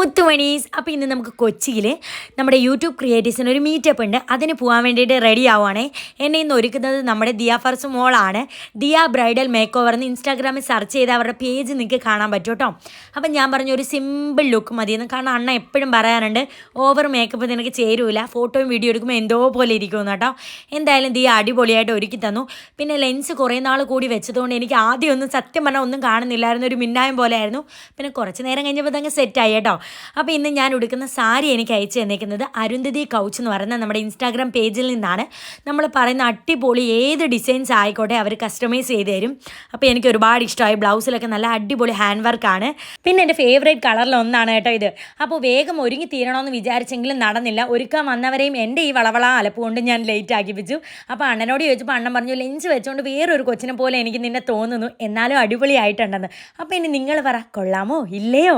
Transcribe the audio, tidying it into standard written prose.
മുത്തുമണീസ്. അപ്പോൾ ഇന്ന് നമുക്ക് കൊച്ചിയിൽ നമ്മുടെ യൂട്യൂബ് ക്രിയേറ്റീവ്സിന് ഒരു മീറ്റപ്പ് ഉണ്ട്. അതിന് പോകാൻ വേണ്ടിയിട്ട് റെഡി ആവുകയാണേ. എന്നെ ഇന്ന് ഒരുക്കുന്നത് നമ്മുടെ ദിയ ഫർസ് മോളാണ്. ദിയ ബ്രൈഡൽ മേക്ക് ഓവർ എന്ന് ഇൻസ്റ്റാഗ്രാമിൽ സെർച്ച് ചെയ്ത് അവരുടെ പേജ് നിങ്ങൾക്ക് കാണാൻ പറ്റും കേട്ടോ. അപ്പം ഞാൻ പറഞ്ഞു ഒരു സിമ്പിൾ ലുക്ക് മതിയെന്ന്. കാരണം അണ്ണ എപ്പോഴും പറയാറുണ്ട് ഓവർ മേക്കപ്പ് നിനക്ക് ചേരൂല, ഫോട്ടോയും വീഡിയോ എടുക്കുമ്പോൾ എന്തോ പോലെ ഇരിക്കുമെന്ന് കേട്ടോ. എന്തായാലും ദിയ അടിപൊളിയായിട്ട് ഒരുക്കി തന്നു. പിന്നെ ലെൻസ് കുറേ നാൾ കൂടി വെച്ചതുകൊണ്ട് എനിക്ക് ആദ്യമൊന്നും സത്യം പറഞ്ഞാൽ ഒന്നും കാണുന്നില്ലായിരുന്നു, ഒരു മിന്നായം പോലെ ആയിരുന്നു. പിന്നെ കുറച്ച് നേരം കഴിഞ്ഞപ്പോൾ തന്നെ സെറ്റായി കേട്ടോ. അപ്പോൾ ഇന്ന് ഞാൻ ഉടുക്കുന്ന സാരി എനിക്ക് അയച്ചു തന്നേക്കുന്നത് അരുന്ധതി കൗച്ച് എന്ന് പറയുന്ന നമ്മുടെ ഇൻസ്റ്റാഗ്രാം പേജിൽ നിന്നാണ്. നമ്മൾ പറയുന്ന അടിപൊളി ഏത് ഡിസൈൻസ് ആയിക്കോട്ടെ അവർ കസ്റ്റമൈസ് ചെയ്ത് തരും. അപ്പോൾ എനിക്ക് ഒരുപാട് ഇഷ്ടമായി. ബ്ലൗസിലൊക്കെ നല്ല അടിപൊളി ഹാൻഡ് വർക്കാണ്. പിന്നെ എൻ്റെ ഫേവറേറ്റ് കളറിലൊന്നാണ് കേട്ടോ ഇത്. അപ്പോൾ വേഗം ഒരുങ്ങി തീരണമെന്ന് വിചാരിച്ചെങ്കിലും നടന്നില്ല. ഒരുക്കാൻ വന്നവരെയും എൻ്റെ ഈ വളവള അലപ്പ് കൊണ്ട് ഞാൻ ലേറ്റ് ആക്കിപ്പിച്ചു. അപ്പോൾ അണ്ണനോട് ചോദിച്ചപ്പോൾ അണ്ണൻ പറഞ്ഞു ലെൻസ് വെച്ചുകൊണ്ട് വേറൊരു കൊച്ചിനെ പോലെ എനിക്ക് നിന്നെ തോന്നുന്നു, എന്നാലും അടിപൊളിയായിട്ടുണ്ടെന്ന്. അപ്പോൾ ഇനി നിങ്ങൾ പറ, കൊള്ളാമോ ഇല്ലയോ?